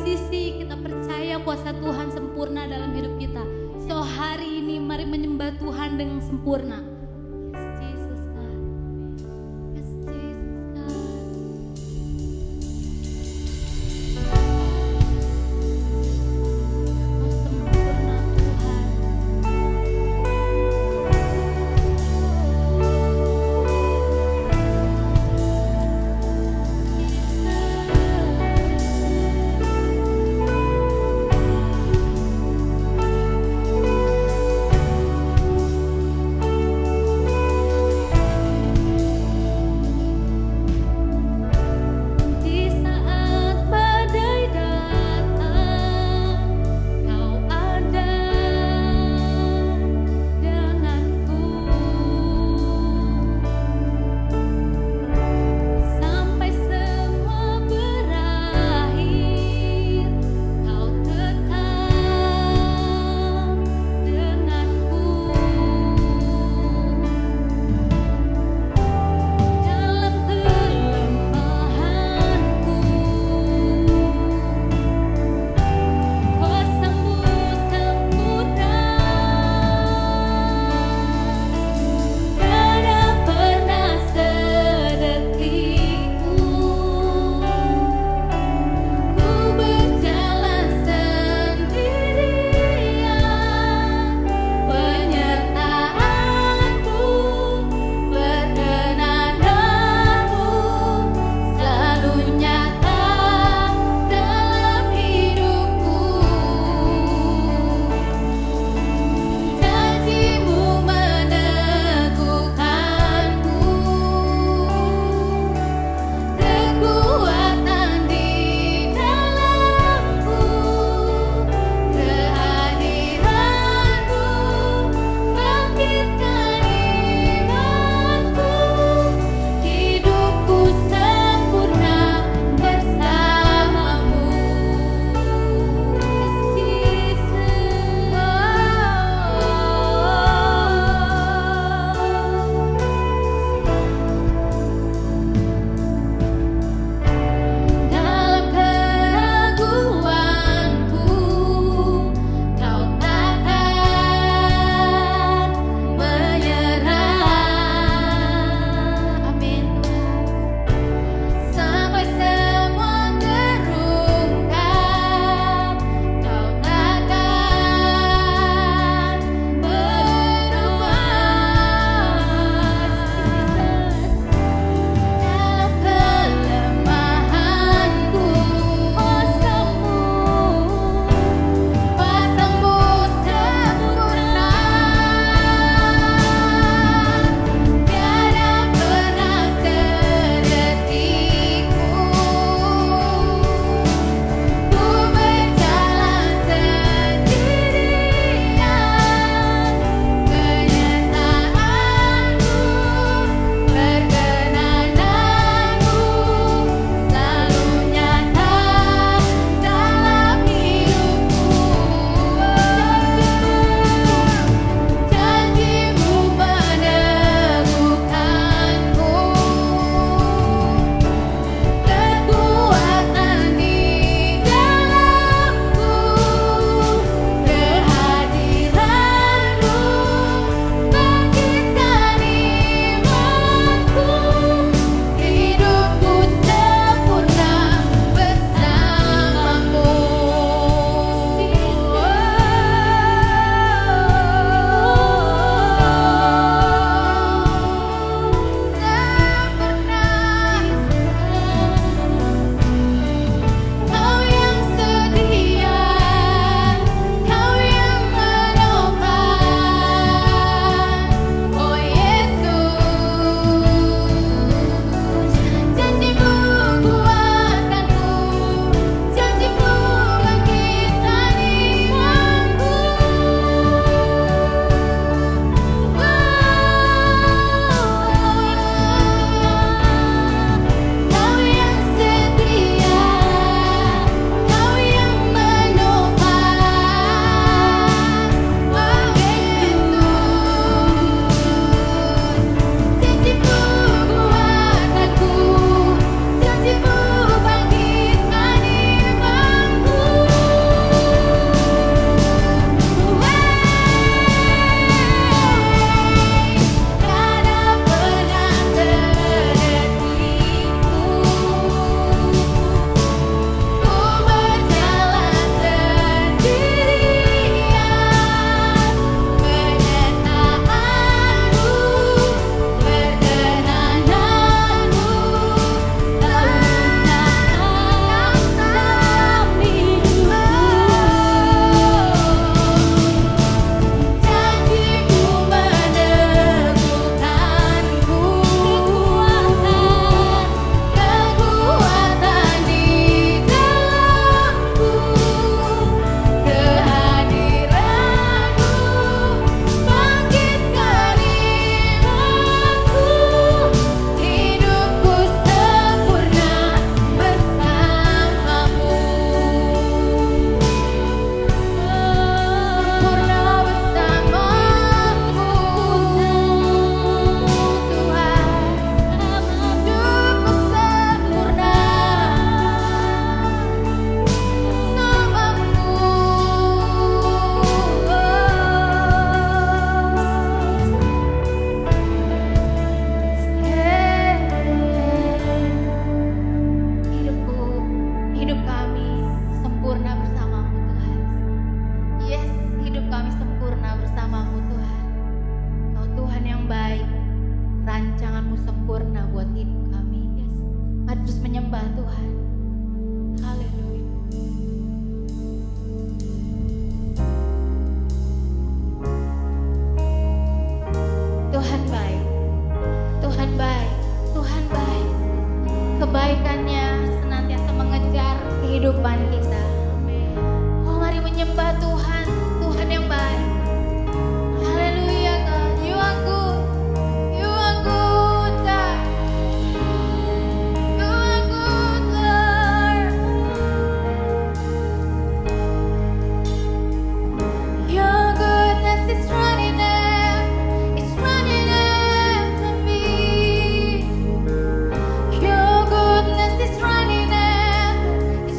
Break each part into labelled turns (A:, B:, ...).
A: Sisi kita percaya kuasa Tuhan sempurna dalam hidup kita. So hari ini mari menyembah Tuhan dengan sempurna. Yes, Jesus God. Yes, Jesus God. Oh, sempurna Tuhan.
B: kami sempurna bersamamu Tuhan. Yes, hidup kami sempurna bersamamu Tuhan. Kau Tuhan yang baik, rancanganmu sempurna buat hidup kami. Yes, mari terus menyembah Tuhan. Haleluya. Tuhan baik, Tuhan baik, Tuhan baik. Kebaikannya senantiasa mengejar kehidupan kita. Oh, mari menyembah Tuhan, Tuhan yang baik. Haleluya God, you are good, you are good God, you are good Lord. Your goodness is running after me. Your goodness is running after me.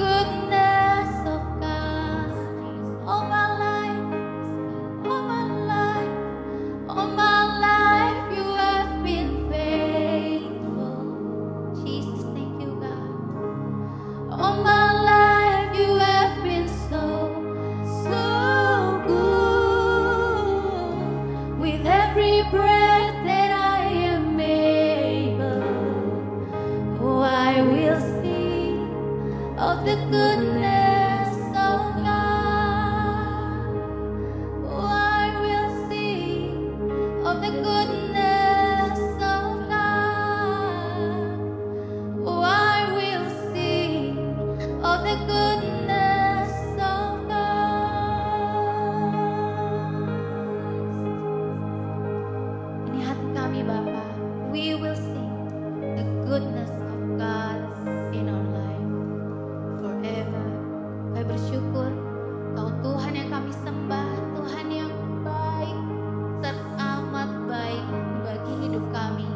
B: goodness of God. All my life, all my life, you have been faithful. Jesus, thank you, God. All my life, you have been so good. With every breath that I am able, oh, I will sing of the goodness of God. Oh, I will sing of the goodness of God. Oh, I will sing of the goodness of God. Ini hati kami Bapa, we will sing the goodness of God in our life forever. Kami bersyukur Kau Tuhan yang kami sembah, Tuhan yang baik, teramat baik bagi hidup kami.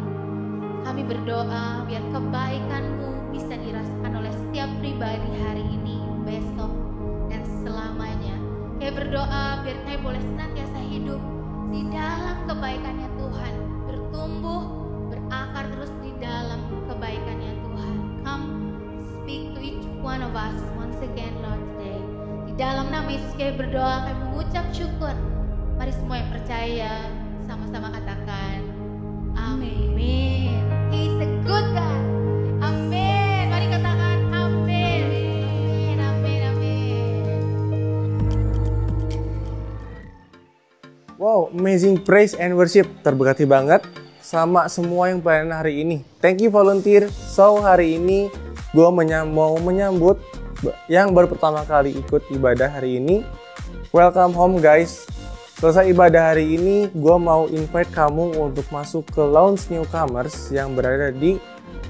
B: Kami berdoa biar kebaikan-Mu bisa dirasakan oleh setiap pribadi hari ini, besok, dan selamanya. Kami berdoa biar kami boleh senantiasa hidup di dalam kebaikan-Nya Tuhan, bertumbuh, berakar terus di dalam kebaikan-Nya Tuhan. Come speak to each one of us once again, Lord, today. Di dalam nama Yesus kami berdoa, kami mengucap syukur. Mari semua yang percaya sama-sama katakan amin. He's a good God. Amin. Mari katakan amin. Amin, amin, amin.
C: Wow, amazing praise and worship. Terberkati banget sama semua yang pelayanan hari ini. Thank you volunteer. So, hari ini gue mau menyambut yang baru pertama kali ikut ibadah hari ini. Welcome home guys. Selesai ibadah hari ini, gue mau invite kamu untuk masuk ke Lounge Newcomers yang berada di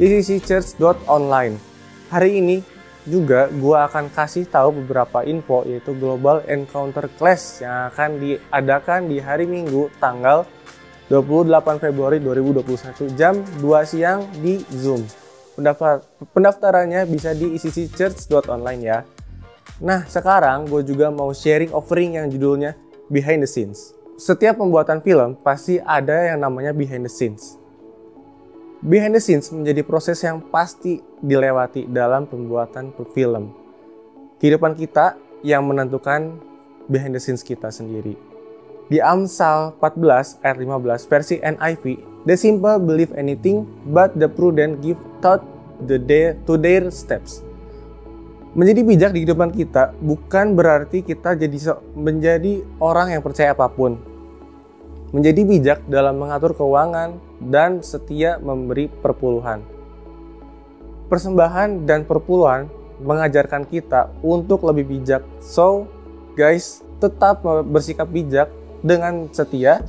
C: eccchurch.online. Hari ini juga gue akan kasih tahu beberapa info, yaitu Global Encounter Class yang akan diadakan di hari Minggu tanggal 28 Februari 2021 jam 2 siang di Zoom. Pendaftarannya bisa di eccchurch.online ya. Nah, sekarang gue juga mau sharing offering yang judulnya Behind the Scenes. Setiap pembuatan film pasti ada yang namanya behind the scenes. Behind the scenes menjadi proses yang pasti dilewati dalam pembuatan film. Kehidupan kita yang menentukan behind the scenes kita sendiri. Di Amsal 14 ayat 15 versi NIV, the simple believe anything, but the prudent give thought to their steps. Menjadi bijak di kehidupan kita bukan berarti kita menjadi orang yang percaya apapun. Menjadi bijak dalam mengatur keuangan dan setia memberi perpuluhan. Persembahan dan perpuluhan mengajarkan kita untuk lebih bijak. So, guys, tetap bersikap bijak dengan setia,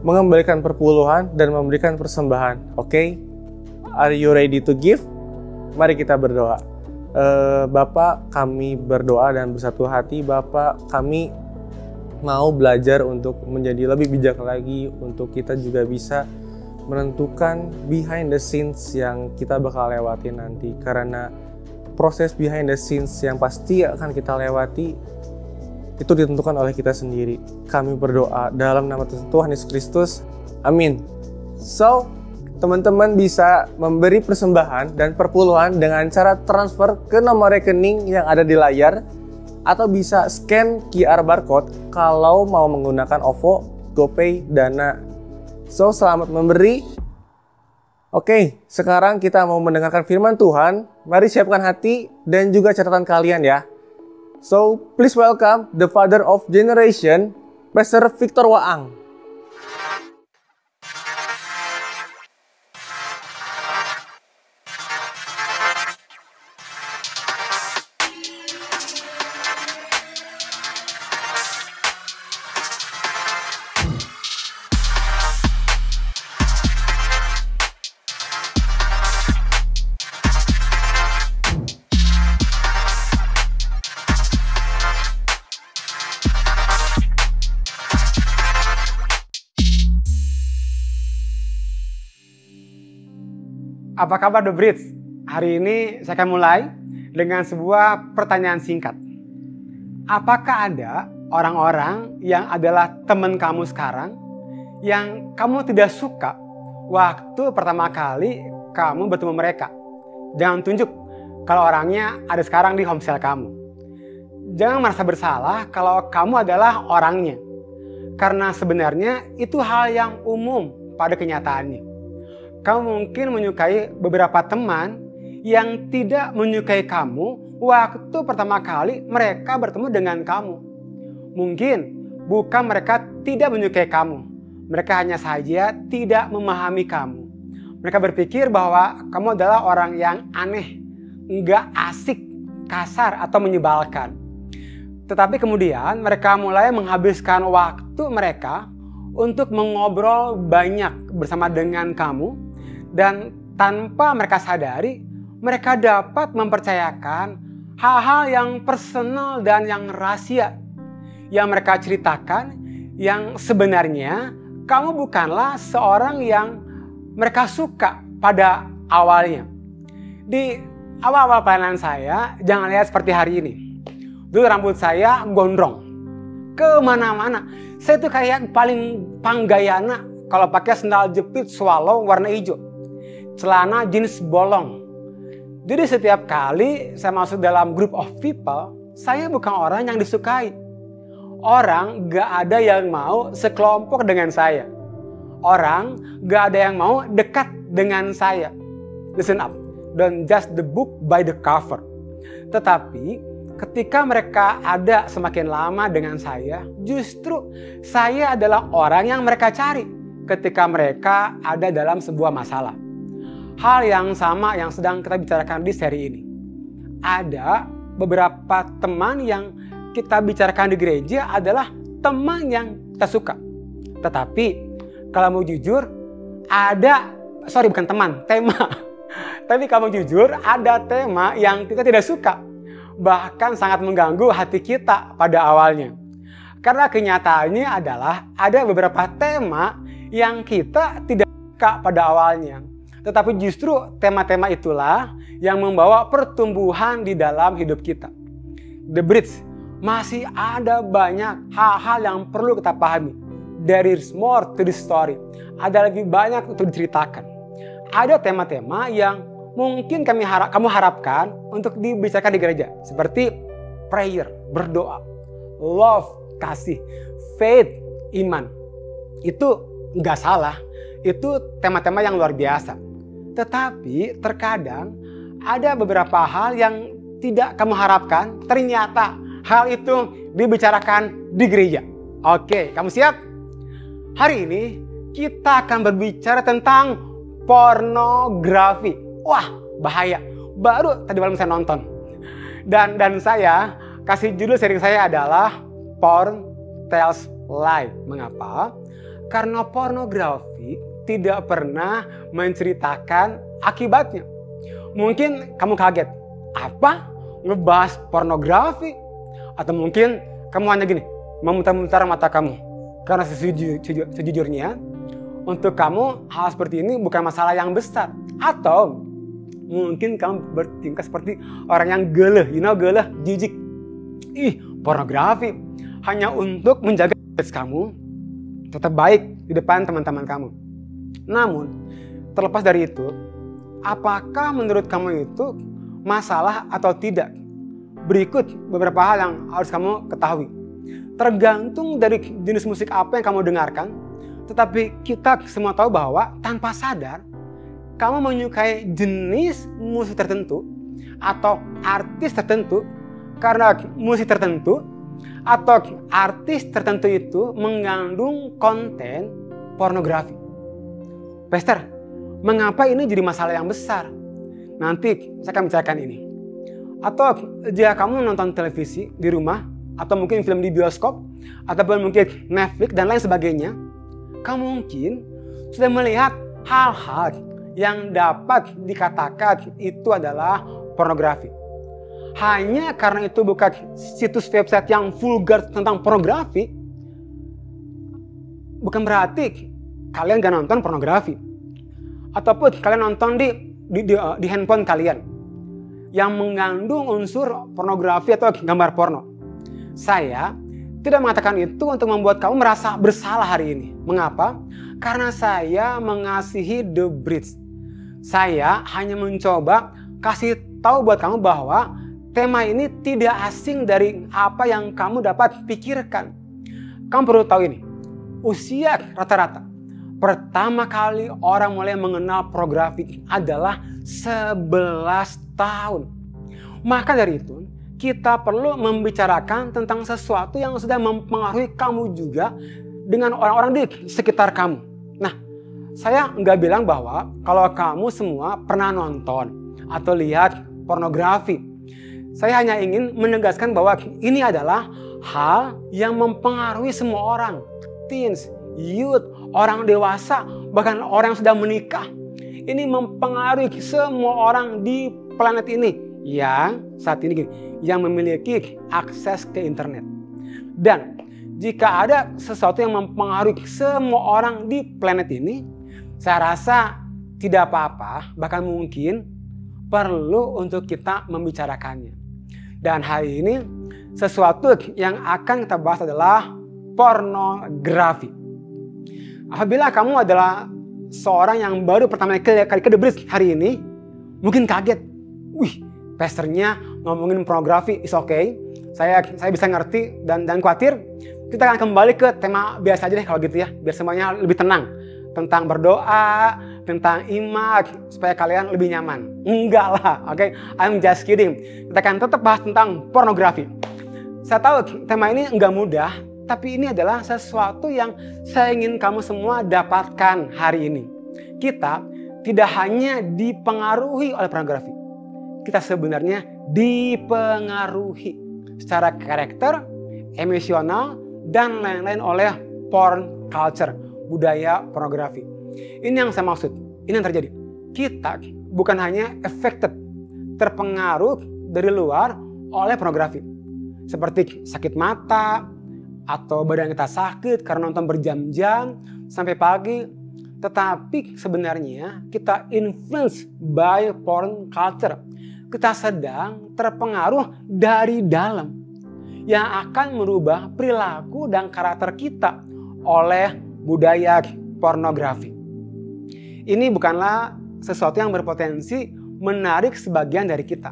C: mengembalikan perpuluhan dan memberikan persembahan. Oke? Are you ready to give? Mari kita berdoa. Bapak, kami berdoa dan bersatu hati. Bapak, kami mau belajar untuk menjadi lebih bijak lagi, untuk kita juga bisa menentukan behind the scenes yang kita bakal lewati nanti. Karena proses behind the scenes yang pasti akan kita lewati itu ditentukan oleh kita sendiri. Kami berdoa dalam nama Tuhan Yesus Kristus. Amin. So, teman-teman bisa memberi persembahan dan perpuluhan dengan cara transfer ke nomor rekening yang ada di layar, atau bisa scan QR barcode kalau mau menggunakan OVO, GoPay, Dana. So, selamat memberi. Oke, sekarang kita mau mendengarkan firman Tuhan. Mari siapkan hati dan juga catatan kalian ya. So, please welcome the father of generation, Pastor Victor Waang.
D: Apa kabar The Bridge? Hari ini saya akan mulai dengan sebuah pertanyaan singkat. Apakah ada orang-orang yang adalah teman kamu sekarang yang kamu tidak suka waktu pertama kali kamu bertemu mereka? Jangan tunjuk kalau orangnya ada sekarang di homestel kamu. Jangan merasa bersalah kalau kamu adalah orangnya. Karena sebenarnya itu hal yang umum pada kenyataannya. Kamu mungkin menyukai beberapa teman yang tidak menyukai kamu waktu pertama kali mereka bertemu dengan kamu. Mungkin bukan mereka tidak menyukai kamu. Mereka hanya saja tidak memahami kamu. Mereka berpikir bahwa kamu adalah orang yang aneh, nggak asik, kasar, atau menyebalkan. Tetapi kemudian mereka mulai menghabiskan waktu mereka untuk mengobrol banyak bersama dengan kamu. Dan tanpa mereka sadari, mereka dapat mempercayakan hal-hal yang personal dan yang rahasia yang mereka ceritakan, yang sebenarnya kamu bukanlah seorang yang mereka suka pada awalnya. Di awal-awal pelayanan saya, jangan lihat seperti hari ini. Dulu rambut saya gondrong, kemana-mana. Saya tuh kayak paling panggayana kalau pakai sendal jepit swallow warna hijau, celana jeans bolong. Jadi setiap kali saya masuk dalam group of people, saya bukan orang yang disukai. Orang gak ada yang mau sekelompok dengan saya. Orang gak ada yang mau dekat dengan saya. Listen up, don't judge the book by the cover. Tetapi ketika mereka ada semakin lama dengan saya, justru saya adalah orang yang mereka cari ketika mereka ada dalam sebuah masalah. Hal yang sama yang sedang kita bicarakan di seri ini. Ada beberapa teman yang kita bicarakan di gereja adalah teman yang kita suka. Tetapi kalau mau jujur, bukan teman, tema. Tapi kalau jujur, ada tema yang kita tidak suka. Bahkan sangat mengganggu hati kita pada awalnya. Karena kenyataannya adalah ada beberapa tema yang kita tidak suka pada awalnya. Tetapi justru tema-tema itulah yang membawa pertumbuhan di dalam hidup kita. The Bridge, masih ada banyak hal-hal yang perlu kita pahami. There is more to the story. Ada lebih banyak untuk diceritakan. Ada tema-tema yang mungkin kamu harapkan untuk dibicarakan di gereja. Seperti prayer, berdoa, love, kasih, faith, iman. Itu nggak salah. Itu tema-tema yang luar biasa. Tetapi terkadang ada beberapa hal yang tidak kamu harapkan, ternyata hal itu dibicarakan di gereja. Oke, kamu siap? Hari ini kita akan berbicara tentang pornografi. Wah, bahaya. Baru tadi malam saya nonton. Dan saya kasih judul seri saya adalah Porn Tells Lie. Mengapa? Karena pornografi tidak pernah menceritakan akibatnya. Mungkin kamu kaget. Apa? Ngebahas pornografi? Atau mungkin kamu hanya gini, memutar-mutar mata kamu. Karena sejujurnya, untuk kamu hal seperti ini bukan masalah yang besar. Atau mungkin kamu bertingkah seperti orang yang geleh, geleh, jijik. Pornografi hanya untuk menjaga kamu tetap baik di depan teman-teman kamu. Namun, terlepas dari itu, apakah menurut kamu itu masalah atau tidak? Berikut beberapa hal yang harus kamu ketahui. Tergantung dari jenis musik apa yang kamu dengarkan, tetapi kita semua tahu bahwa tanpa sadar, kamu menyukai jenis musik tertentu atau artis tertentu karena musik tertentu atau artis tertentu itu mengandung konten pornografi. Pastor, mengapa ini jadi masalah yang besar? Nanti saya akan bicarakan ini. Atau jika kamu nonton televisi di rumah, atau mungkin film di bioskop, ataupun mungkin Netflix dan lain sebagainya, kamu mungkin sudah melihat hal-hal yang dapat dikatakan itu adalah pornografi. Hanya karena itu bukan situs website yang vulgar tentang pornografi, bukan berarti kalian gak nonton pornografi. Ataupun kalian nonton di di handphone kalian yang mengandung unsur pornografi atau gambar porno. Saya tidak mengatakan itu untuk membuat kamu merasa bersalah hari ini. Mengapa? Karena saya mengasihi The Bridge. Saya hanya mencoba kasih tahu buat kamu bahwa tema ini tidak asing dari apa yang kamu dapat pikirkan. Kamu perlu tahu ini, usia rata-rata pertama kali orang mulai mengenal pornografi adalah 11 tahun. Maka dari itu, kita perlu membicarakan tentang sesuatu yang sudah mempengaruhi kamu juga dengan orang-orang di sekitar kamu. Nah, saya nggak bilang bahwa kalau kamu semua pernah nonton atau lihat pornografi. Saya hanya ingin menegaskan bahwa ini adalah hal yang mempengaruhi semua orang. Teens, youth, orang dewasa, bahkan orang yang sudah menikah. Ini mempengaruhi semua orang di planet ini yang saat ini yang memiliki akses ke internet. Dan jika ada sesuatu yang mempengaruhi semua orang di planet ini, saya rasa tidak apa-apa, bahkan mungkin perlu untuk kita membicarakannya. Dan hari ini sesuatu yang akan kita bahas adalah pornografi. Apabila kamu adalah seorang yang baru pertama kali ke The Bridge hari ini, mungkin kaget. Wih, pastornya ngomongin pornografi, is okay. Saya bisa ngerti dan khawatir. Kita akan kembali ke tema biasa aja deh kalau gitu ya, biar semuanya lebih tenang. Tentang berdoa, tentang iman, supaya kalian lebih nyaman. Enggak lah, oke? I'm just kidding. Kita akan tetap bahas tentang pornografi. Saya tahu tema ini enggak mudah, tapi ini adalah sesuatu yang saya ingin kamu semua dapatkan hari ini. Kita tidak hanya dipengaruhi oleh pornografi. Kita sebenarnya dipengaruhi secara karakter, emosional, dan lain-lain oleh porn culture, budaya pornografi. Ini yang saya maksud, ini yang terjadi. Kita bukan hanya affected, terpengaruh dari luar oleh pornografi. Seperti sakit mata, atau badan kita sakit karena nonton berjam-jam sampai pagi. Tetapi sebenarnya kita influenced by porn culture. Kita sedang terpengaruh dari dalam yang akan merubah perilaku dan karakter kita oleh budaya pornografi. Ini bukanlah sesuatu yang berpotensi menarik sebagian dari kita.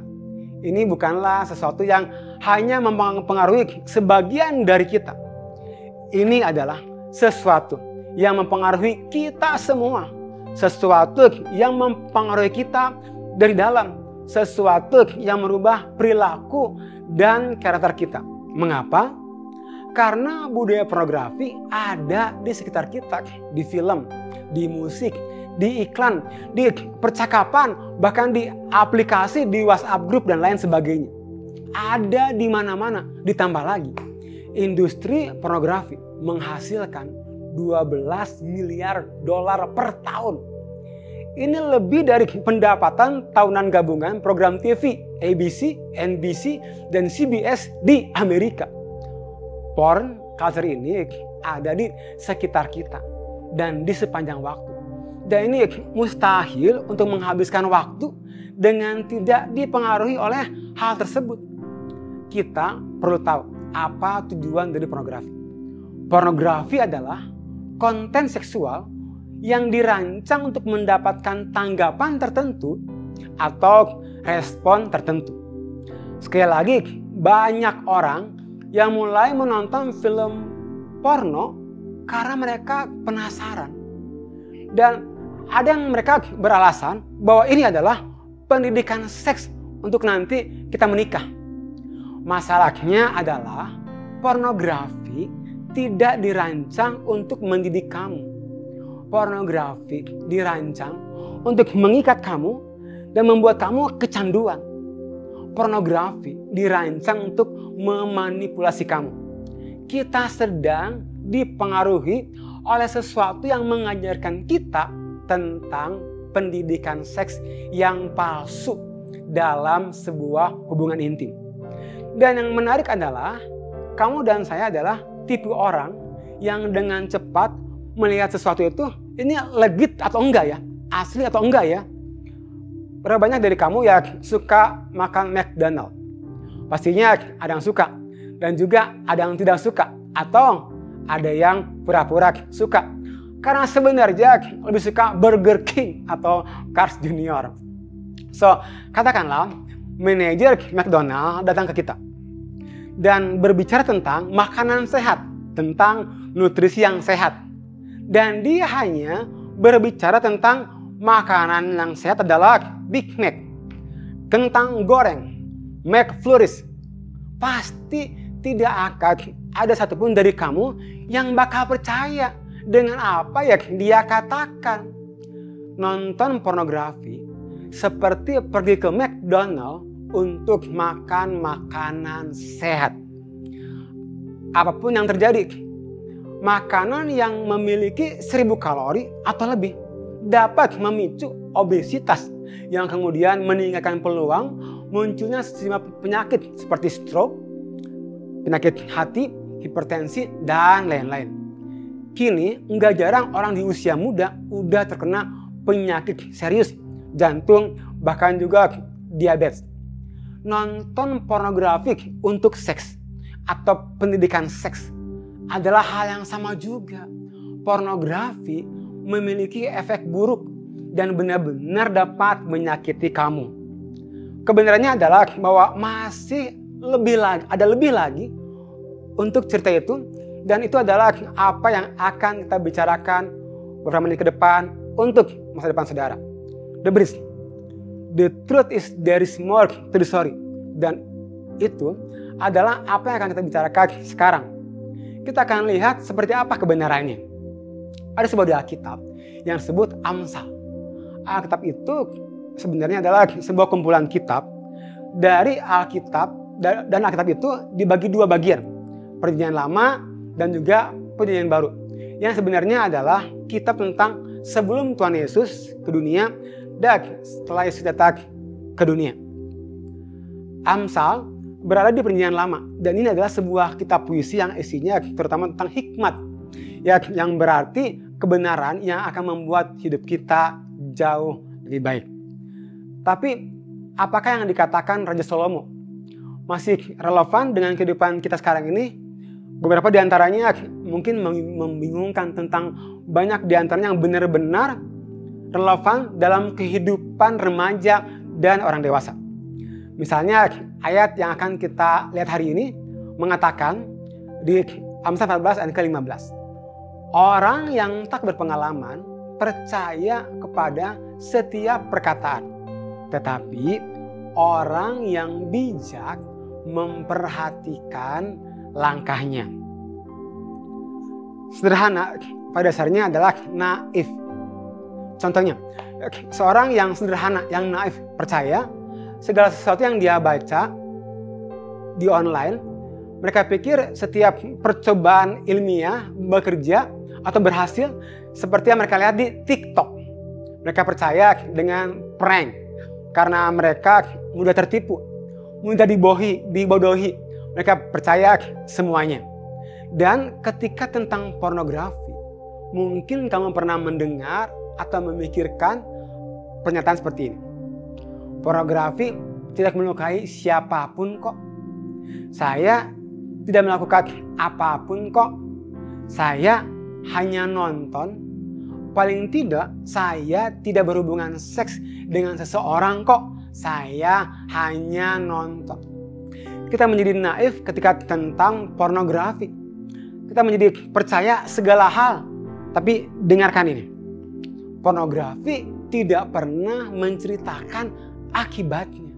D: Ini bukanlah sesuatu yang hanya mempengaruhi sebagian dari kita. Ini adalah sesuatu yang mempengaruhi kita semua. Sesuatu yang mempengaruhi kita dari dalam. Sesuatu yang merubah perilaku dan karakter kita. Mengapa? Karena budaya pornografi ada di sekitar kita. Di film, di musik, di iklan, di percakapan, bahkan di aplikasi, di WhatsApp group dan lain sebagainya. Ada di mana-mana. Ditambah lagi, industri pornografi menghasilkan 12 miliar dolar per tahun. Ini lebih dari pendapatan tahunan gabungan program TV ABC, NBC, dan CBS di Amerika. Porn culture ini ada di sekitar kita dan di sepanjang waktu. Dan ini mustahil untuk menghabiskan waktu dengan tidak dipengaruhi oleh hal tersebut. Kita perlu tahu apa tujuan dari pornografi. Pornografi adalah konten seksual yang dirancang untuk mendapatkan tanggapan tertentu atau respon tertentu. Sekali lagi, banyak orang yang mulai menonton film porno karena mereka penasaran. Dan ada yang mereka beralasan bahwa ini adalah pendidikan seks untuk nanti kita menikah. Masalahnya adalah pornografi tidak dirancang untuk mendidik kamu. Pornografi dirancang untuk mengikat kamu dan membuat kamu kecanduan. Pornografi dirancang untuk memanipulasi kamu. Kita sedang dipengaruhi oleh sesuatu yang mengajarkan kita tentang pendidikan seks yang palsu dalam sebuah hubungan intim. Dan yang menarik adalah kamu dan saya adalah tipe orang yang dengan cepat melihat sesuatu itu, ini legit atau enggak ya? Asli atau enggak ya? berapa banyak dari kamu yang suka makan McDonald? Pastinya ada yang suka dan juga ada yang tidak suka atau ada yang pura-pura suka. Karena sebenarnya lebih suka Burger King atau Carl's Jr. So, katakanlah manajer McDonald datang ke kita dan berbicara tentang makanan sehat, tentang nutrisi yang sehat. Dan dia hanya berbicara tentang makanan yang sehat adalah Big Mac, kentang goreng, McFlurry. Pasti tidak akan ada satupun dari kamu yang bakal percaya dengan apa yang dia katakan. Nonton pornografi seperti pergi ke McDonald untuk makan makanan sehat. Apapun yang terjadi, makanan yang memiliki 1000 kalori atau lebih dapat memicu obesitas yang kemudian meningkatkan peluang munculnya sejumlah penyakit seperti stroke, penyakit hati, hipertensi, dan lain-lain. Kini nggak jarang orang di usia muda udah terkena penyakit serius, jantung, bahkan juga diabetes. Nonton pornografi untuk seks atau pendidikan seks adalah hal yang sama juga. Pornografi memiliki efek buruk dan benar-benar dapat menyakiti kamu. Kebenarannya adalah bahwa masih ada lebih lagi untuk cerita itu, dan itu adalah apa yang akan kita bicarakan beberapa menit ke depan untuk masa depan saudara. The truth is there is more to the story, dan itu adalah apa yang akan kita bicarakan sekarang. Kita akan lihat seperti apa kebenarannya. Ada sebuah di Alkitab yang disebut Amsal. Alkitab itu sebenarnya adalah sebuah kumpulan kitab dari Alkitab, dan Alkitab itu dibagi dua bagian, Perjanjian Lama dan juga Perjanjian Baru, yang sebenarnya adalah kitab tentang sebelum Tuhan Yesus ke dunia dan setelah Yesus datang ke dunia. Amsal berada di Perjanjian Lama, dan ini adalah sebuah kitab puisi yang isinya terutama tentang hikmat, yang berarti kebenaran yang akan membuat hidup kita jauh lebih baik. Tapi apakah yang dikatakan Raja Salomo masih relevan dengan kehidupan kita sekarang ini? Beberapa di antaranya mungkin membingungkan tentang banyak di antaranya yang benar-benar relevan dalam kehidupan remaja dan orang dewasa. Misalnya ayat yang akan kita lihat hari ini mengatakan di Amsal 14 ayat ke-15. Orang yang tak berpengalaman percaya kepada setiap perkataan, tetapi orang yang bijak memperhatikan langkahnya. Sederhana pada dasarnya adalah naif. Contohnya, seorang yang sederhana, yang naif percaya segala sesuatu yang dia baca di online, mereka pikir setiap percobaan ilmiah bekerja atau berhasil seperti yang mereka lihat di TikTok. Mereka percaya dengan prank karena mereka mudah tertipu, mudah dibodohi. Mereka percaya semuanya. Dan ketika tentang pornografi, mungkin kamu pernah mendengar atau memikirkan pernyataan seperti ini. Pornografi tidak melukai siapapun kok. Saya tidak melakukan apapun kok. Saya hanya nonton. Paling tidak saya tidak berhubungan seks dengan seseorang kok. Saya hanya nonton. Kita menjadi naif ketika tentang pornografi. Kita menjadi percaya segala hal. Tapi dengarkan ini. Pornografi tidak pernah menceritakan akibatnya.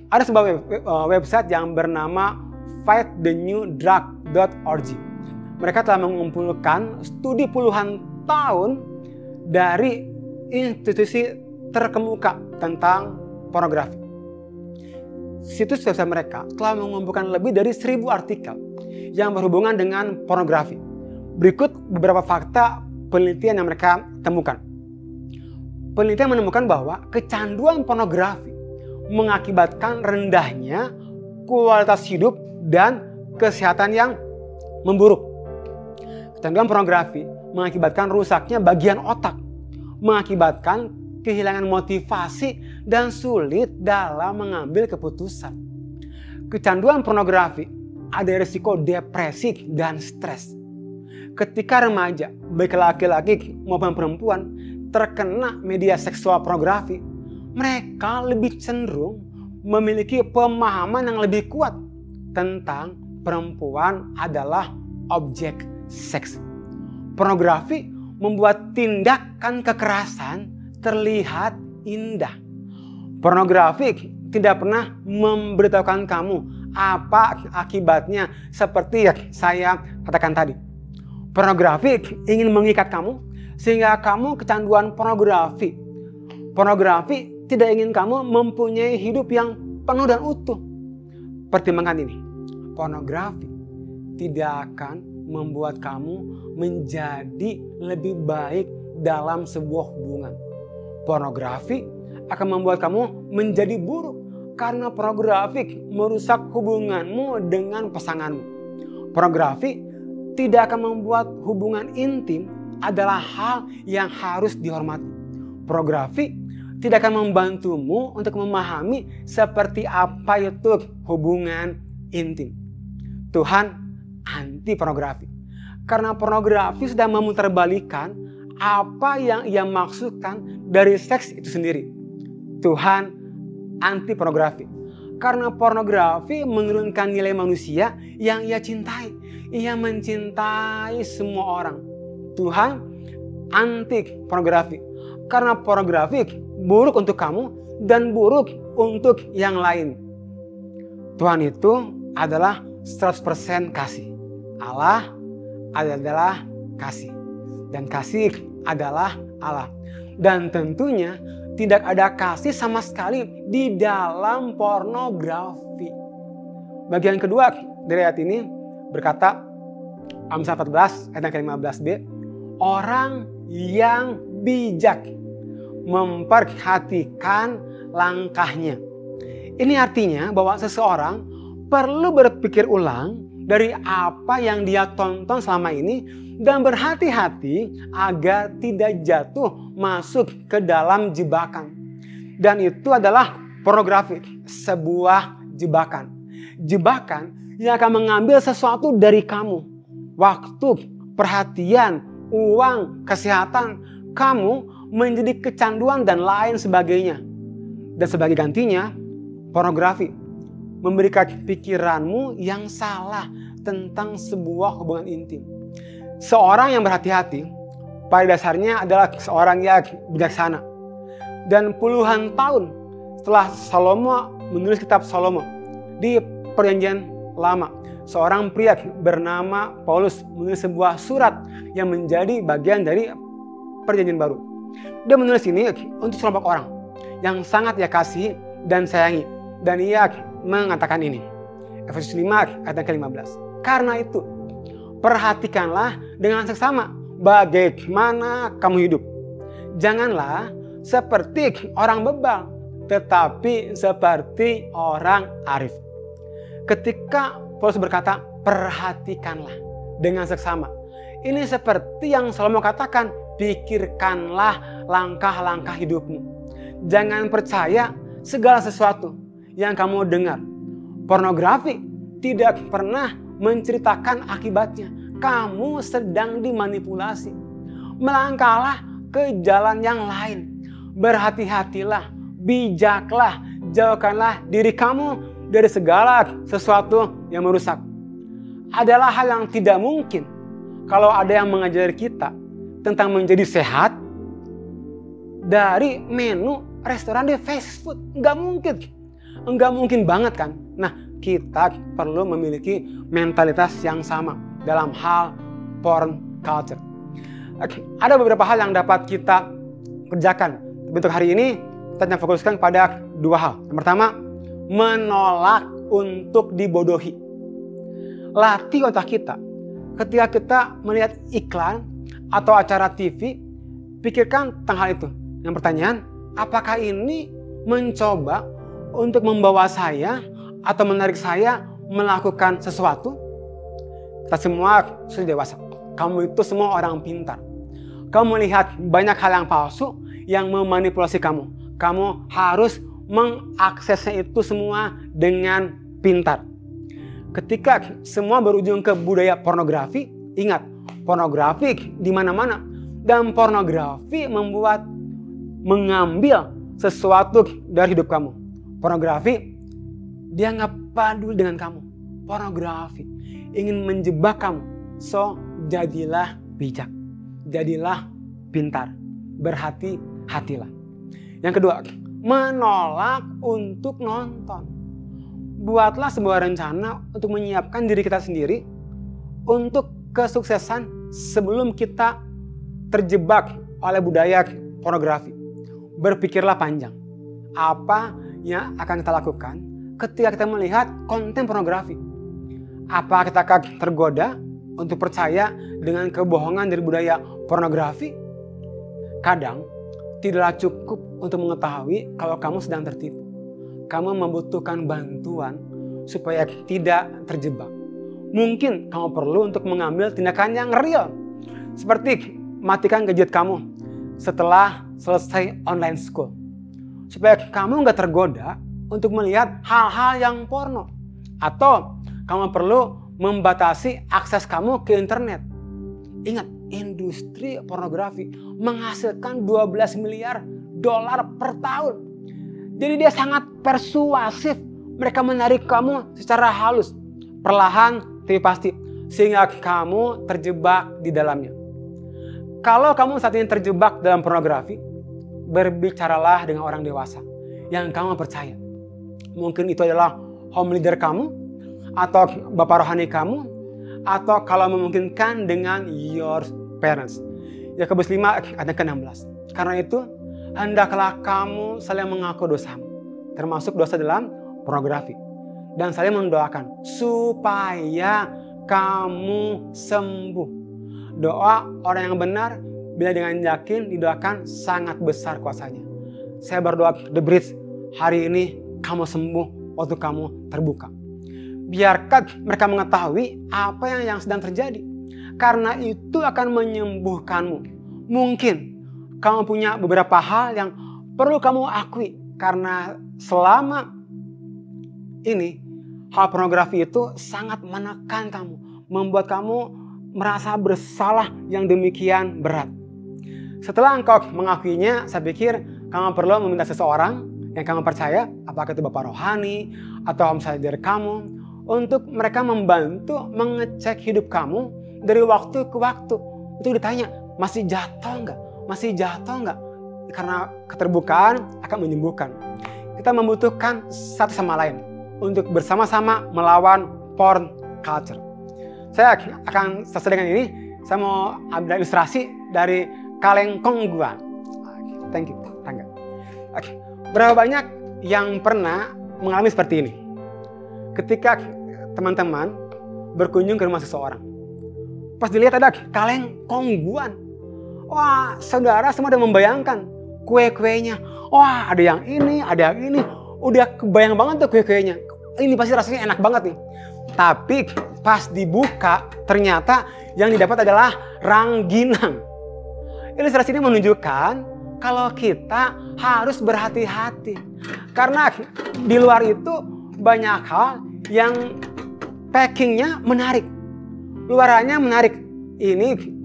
D: Ada sebuah website yang bernama fightthenewdrug.org. Mereka telah mengumpulkan studi puluhan tahun dari institusi terkemuka tentang pornografi. Situs website mereka telah mengumpulkan lebih dari 1000 artikel yang berhubungan dengan pornografi. Berikut beberapa fakta penelitian yang mereka temukan. Penelitian menemukan bahwa kecanduan pornografi mengakibatkan rendahnya kualitas hidup dan kesehatan yang memburuk. Kecanduan pornografi mengakibatkan rusaknya bagian otak, mengakibatkan kehilangan motivasi dan sulit dalam mengambil keputusan. Kecanduan pornografi ada risiko depresi dan stres. Ketika remaja, baik laki-laki maupun perempuan, terkena media seksual pornografi, mereka lebih cenderung memiliki pemahaman yang lebih kuat tentang perempuan adalah objek seks. Pornografi membuat tindakan kekerasan terlihat indah. Pornografi tidak pernah memberitahukan kamu apa akibatnya seperti yang saya katakan tadi. Pornografi ingin mengikat kamu sehingga kamu kecanduan pornografi. Pornografi tidak ingin kamu mempunyai hidup yang penuh dan utuh. Pertimbangkan ini. Pornografi tidak akan membuat kamu menjadi lebih baik dalam sebuah hubungan. Pornografi akan membuat kamu menjadi buruk karena pornografi merusak hubunganmu dengan pasanganmu. Pornografi tidak akan membuat hubungan intim adalah hal yang harus dihormati. Pornografi tidak akan membantumu untuk memahami seperti apa itu hubungan intim. Tuhan anti pornografi. Karena pornografi sudah memutarbalikkan apa yang ia maksudkan dari seks itu sendiri. Tuhan anti pornografi. Karena pornografi menurunkan nilai manusia yang ia cintai. Ia mencintai semua orang. Tuhan anti pornografi. Karena pornografi buruk untuk kamu dan buruk untuk yang lain. Tuhan itu adalah 100% kasih. Allah adalah kasih. Dan kasih adalah Allah. Dan tentunya tidak ada kasih sama sekali di dalam pornografi. Bagian kedua dari ayat ini berkata, Amsal 14 ayat ke-15b, orang yang bijak memperhatikan langkahnya. Ini artinya bahwa seseorang perlu berpikir ulang dari apa yang dia tonton selama ini dan berhati-hati agar tidak jatuh masuk ke dalam jebakan. Dan itu adalah pornografi, sebuah jebakan. Jebakan yang akan mengambil sesuatu dari kamu. Waktu, perhatian, uang, kesehatan, kamu menjadi kecanduan dan lain sebagainya. Dan sebagai gantinya, pornografi memberikan pikiranmu yang salah tentang sebuah hubungan intim. Seorang yang berhati-hati pada dasarnya adalah seorang yang bijaksana. Dan puluhan tahun setelah Salomo menulis kitab Salomo di Perjanjian Lama, seorang pria bernama Paulus menulis sebuah surat yang menjadi bagian dari Perjanjian Baru. Dia menulis ini untuk sekelompok orang yang sangat ia kasihi dan sayangi. Dan ia mengatakan ini. Efesus 5 ayat ke-15. Karena itu, perhatikanlah dengan seksama bagaimana kamu hidup. Janganlah seperti orang bebal, tetapi seperti orang arif. Ketika Paulus berkata, perhatikanlah dengan seksama. Ini seperti yang Salomo katakan, pikirkanlah langkah-langkah hidupmu. Jangan percaya segala sesuatu yang kamu dengar. Pornografi tidak pernah menceritakan akibatnya. Kamu sedang dimanipulasi. Melangkahlah ke jalan yang lain. Berhati-hatilah, bijaklah, jauhkanlah diri kamu dari segala sesuatu yang merusak. Adalah hal yang tidak mungkin kalau ada yang mengajari kita tentang menjadi sehat dari menu restoran di fast food. Nggak mungkin. Enggak mungkin banget kan? Nah, kita perlu memiliki mentalitas yang sama dalam hal porn culture. Ada beberapa hal yang dapat kita kerjakan. Untuk hari ini, kita akan fokuskan pada dua hal. Yang pertama, menolak untuk dibodohi. Latih otak kita. Ketika kita melihat iklan atau acara TV, pikirkan tentang hal itu. Yang pertanyaan, apakah ini mencoba untuk membawa saya atau menarik saya melakukan sesuatu? Kita semua sudah dewasa. Kamu itu semua orang pintar. Kamu melihat banyak hal yang palsu yang memanipulasi kamu. Kamu harus mengaksesnya itu semua dengan pintar. Ketika semua berujung ke budaya pornografi, ingat, pornografi di mana-mana. Dan pornografi mengambil sesuatu dari hidup kamu. Pornografi, dia nggak peduli dengan kamu. Pornografi ingin menjebak kamu. So, jadilah bijak. Jadilah pintar. Berhati-hatilah. Yang kedua, menolak untuk nonton. Buatlah sebuah rencana untuk menyiapkan diri kita sendiri untuk kesuksesan sebelum kita terjebak oleh budaya pornografi. Berpikirlah panjang. Apa yang akan kita lakukan ketika kita melihat konten pornografi? Apa kita akan tergoda untuk percaya dengan kebohongan dari budaya pornografi? Kadang tidaklah cukup untuk mengetahui kalau kamu sedang tertipu. Kamu membutuhkan bantuan supaya tidak terjebak. Mungkin kamu perlu untuk mengambil tindakan yang real. Seperti matikan gadget kamu setelah selesai online school. Supaya kamu nggak tergoda untuk melihat hal-hal yang porno. Atau kamu perlu membatasi akses kamu ke internet. Ingat, industri pornografi menghasilkan 12 miliar dolar per tahun. Jadi dia sangat persuasif. Mereka menarik kamu secara halus, perlahan tapi pasti, sehingga kamu terjebak di dalamnya. Kalau kamu saat ini terjebak dalam pornografi, berbicaralah dengan orang dewasa yang kamu percaya. Mungkin itu adalah home leader kamu, atau bapak rohani kamu, atau kalau memungkinkan dengan your parents. Yakobus 5 ayat ke-16. Karena itu, hendaklah kamu saling mengaku dosamu, termasuk dosa dalam pornografi, dan saling mendoakan supaya kamu sembuh. Doa orang yang benar bila dengan yakin didoakan sangat besar kuasanya. Saya berdoa The Bridge, hari ini kamu sembuh waktu kamu terbuka. Biarkan mereka mengetahui apa yang sedang terjadi, karena itu akan menyembuhkanmu. Mungkin kamu punya beberapa hal yang perlu kamu akui, karena selama ini hal pornografi itu sangat menekan kamu, membuat kamu merasa bersalah yang demikian berat. Setelah engkau mengakuinya, saya pikir kamu perlu meminta seseorang yang kamu percaya, apakah itu bapak rohani atau home leader kamu, untuk mereka membantu mengecek hidup kamu dari waktu ke waktu. Itu ditanya, masih jatuh nggak? Masih jatuh nggak? Karena keterbukaan akan menyembuhkan. Kita membutuhkan satu sama lain untuk bersama-sama melawan porn culture. Saya akan selesai dengan ini. Saya mau ambil ilustrasi dari kaleng kongguan. Thank you, Tangga. Berapa banyak yang pernah mengalami seperti ini? Ketika teman-teman berkunjung ke rumah seseorang, pas dilihat ada kaleng kongguan, wah, saudara semua udah membayangkan kue-kuenya. Wah, ada yang ini, ada yang ini. Udah kebayang banget tuh kue-kuenya. Ini pasti rasanya enak banget nih. Tapi pas dibuka, ternyata yang didapat adalah rangginang. Ilustrasi ini menunjukkan kalau kita harus berhati-hati. Karena di luar itu banyak hal yang packingnya menarik. Luarannya menarik.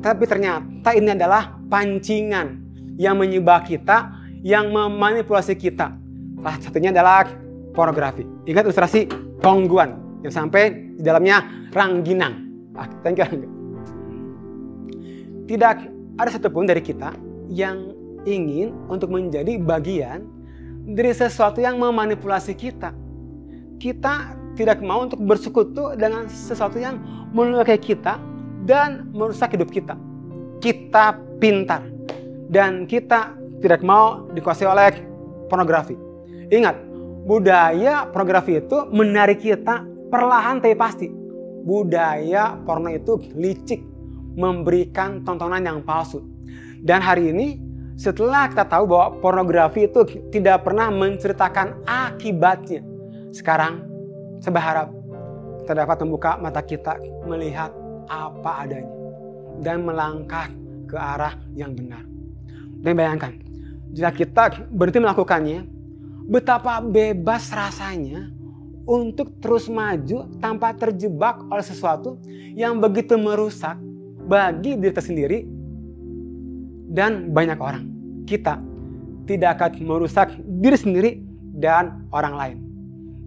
D: Tapi ternyata ini adalah pancingan yang menyibak kita, yang memanipulasi kita. Salah satunya adalah pornografi. Ingat ilustrasi kongguan yang sampai di dalamnya rangginang. Thank you. Tidak ada satupun dari kita yang ingin untuk menjadi bagian dari sesuatu yang memanipulasi kita. Kita tidak mau untuk bersekutu dengan sesuatu yang melukai kita dan merusak hidup kita. Kita pintar dan kita tidak mau dikuasai oleh pornografi. Ingat, budaya pornografi itu menarik kita perlahan tapi pasti. Budaya porno itu licik, memberikan tontonan yang palsu. Dan hari ini setelah kita tahu bahwa pornografi itu tidak pernah menceritakan akibatnya, sekarang saya berharap kita dapat membuka mata kita melihat apa adanya dan melangkah ke arah yang benar. Dan bayangkan, Jika kita berhenti melakukannya, betapa bebas rasanya untuk terus maju tanpa terjebak oleh sesuatu yang begitu merusak bagi diri kita sendiri dan banyak orang. Kita tidak akan merusak diri sendiri dan orang lain.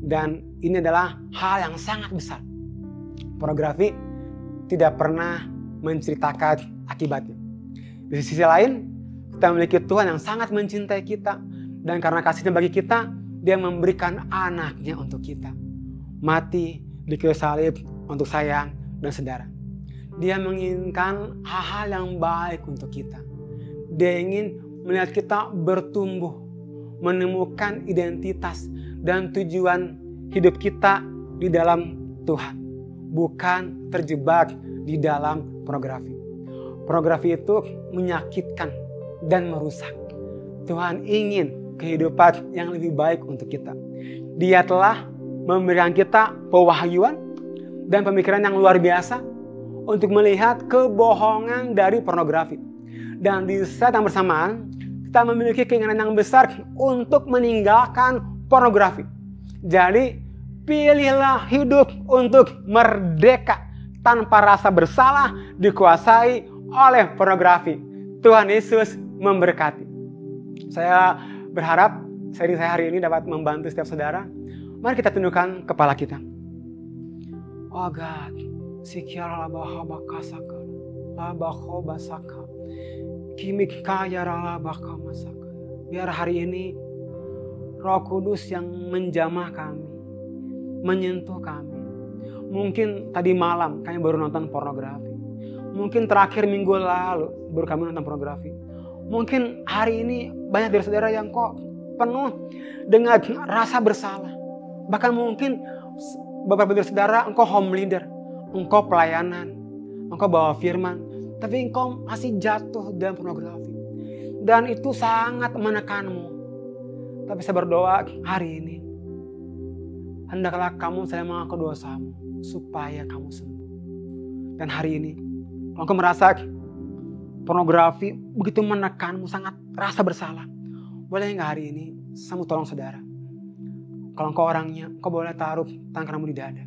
D: Dan ini adalah hal yang sangat besar. Pornografi tidak pernah menceritakan akibatnya. Di sisi lain, kita memiliki Tuhan yang sangat mencintai kita. Dan karena kasihnya bagi kita, Dia memberikan anaknya untuk kita. Mati di kayu salib untuk saya dan saudara. Dia menginginkan hal-hal yang baik untuk kita. Dia ingin melihat kita bertumbuh, menemukan identitas dan tujuan hidup kita di dalam Tuhan. Bukan terjebak di dalam pornografi. Pornografi itu menyakitkan dan merusak. Tuhan ingin kehidupan yang lebih baik untuk kita. Dia telah memberikan kita pewahyuan dan pemikiran yang luar biasa untuk melihat kebohongan dari pornografi. Dan di saat yang bersamaan, kita memiliki keinginan yang besar untuk meninggalkan pornografi. Jadi, pilihlah hidup untuk merdeka tanpa rasa bersalah dikuasai oleh pornografi. Tuhan Yesus memberkati. Saya berharap seri saya hari ini dapat membantu setiap saudara. Mari kita tundukkan kepala kita. Oh God, sikiara labahabakasaka, labahobasaka, kimikaya masaka. Biar hari ini Roh Kudus yang menjamah kami, menyentuh kami. Mungkin tadi malam kami baru nonton pornografi. Mungkin terakhir minggu lalu baru kami nonton pornografi. Mungkin hari ini banyak dari saudara yang kok penuh dengan rasa bersalah. Bahkan mungkin beberapa dari saudara engkau home leader, engkau pelayanan, engkau bawa firman, tapi engkau masih jatuh dalam pornografi. Dan itu sangat menekanmu. Tapi saya berdoa hari ini, hendaklah kamu saya mengaku dosamu supaya kamu sembuh. Dan hari ini, kalau engkau merasa pornografi begitu menekanmu, sangat rasa bersalah, boleh nggak hari ini saya mau tolong saudara? Kalau engkau orangnya, engkau boleh taruh tangan kananmu di dada.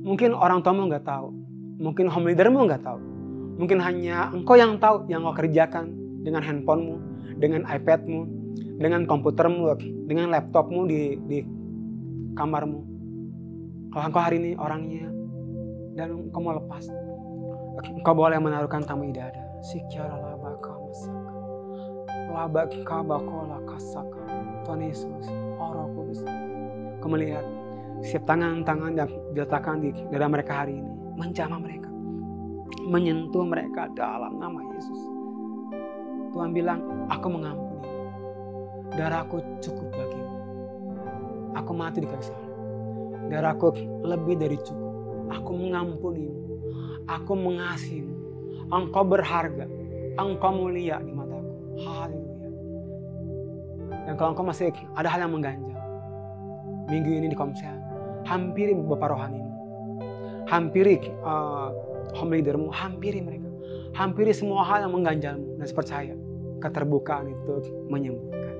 D: Mungkin orang tuamu nggak tahu, mungkin home leadermu nggak tahu, mungkin hanya engkau yang tahu yang engkau kerjakan dengan handphonemu, dengan iPadmu, dengan komputermu, dengan laptopmu di kamarmu. Kalau engkau hari ini orangnya dan engkau mau lepas, engkau boleh menaruhkan tanganmu di dada. Sikiara labaka masaka, labaka bakola kasaka. Tuhan Yesus, Roh Kudus, kau melihat setiap tangan-tangan yang diletakkan di dada mereka hari ini, menjamah mereka, menyentuh mereka dalam nama Yesus. Tuhan bilang, aku mengampuni, darahku cukup bagimu. Aku mati di kayu salib, darahku lebih dari cukup. Aku mengampunimu, aku mengasihimu. Engkau berharga, engkau mulia di mataku. Haleluya. Dan kalau engkau masih ada hal yang mengganjal, minggu ini di Komsel, hampiri bapak rohanimu, hampiri home leadermu, hampiri mereka, hampiri semua hal yang mengganjalmu. Dan percaya keterbukaan itu menyembuhkan.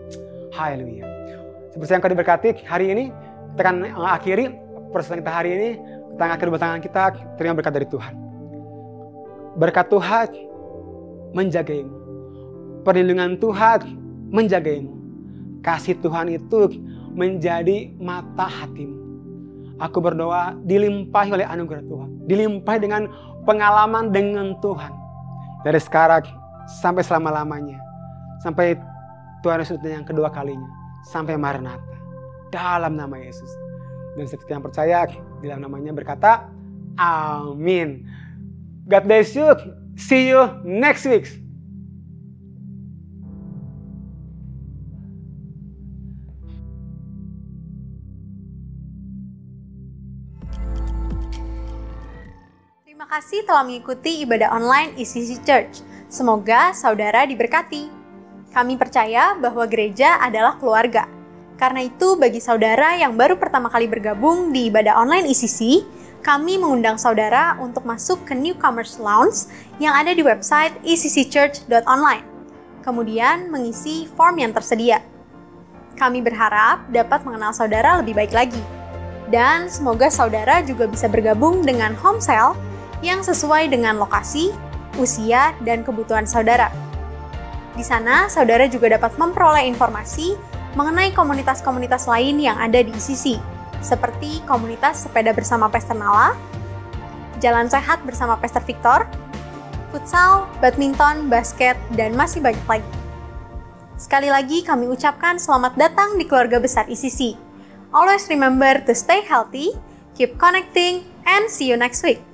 D: Haleluya. Seperti yang kau diberkati hari ini, kita akan akhiri persoalan kita hari ini. Kita akan akhiri tangan kita, terima berkat dari Tuhan. Berkat Tuhan menjagaimu, perlindungan Tuhan menjagaimu, kasih Tuhan itu menjadi mata hatimu. Aku berdoa dilimpahi oleh anugerah Tuhan, dilimpahi dengan pengalaman dengan Tuhan dari sekarang sampai selama-lamanya, sampai Tuhan Yesus yang kedua kalinya, sampai Maranatha, dalam nama Yesus. Dan setiap yang percaya di dalam namanya berkata amin. God bless you. See you next week.
E: Terima kasih telah mengikuti ibadah online ECC Church. Semoga saudara diberkati. Kami percaya bahwa gereja adalah keluarga. Karena itu, bagi saudara yang baru pertama kali bergabung di ibadah online ECC, kami mengundang saudara untuk masuk ke Newcomers Lounge yang ada di website eccchurch.online. kemudian mengisi form yang tersedia. Kami berharap dapat mengenal saudara lebih baik lagi. Dan semoga saudara juga bisa bergabung dengan home cell yang sesuai dengan lokasi, usia, dan kebutuhan saudara. Di sana, saudara juga dapat memperoleh informasi mengenai komunitas-komunitas lain yang ada di ICC, seperti komunitas sepeda bersama Pastor Nala, jalan sehat bersama Pastor Victor, futsal, badminton, basket, dan masih banyak lagi. Sekali lagi kami ucapkan selamat datang di keluarga besar ICC. Always remember to stay healthy, keep connecting, and see you next week.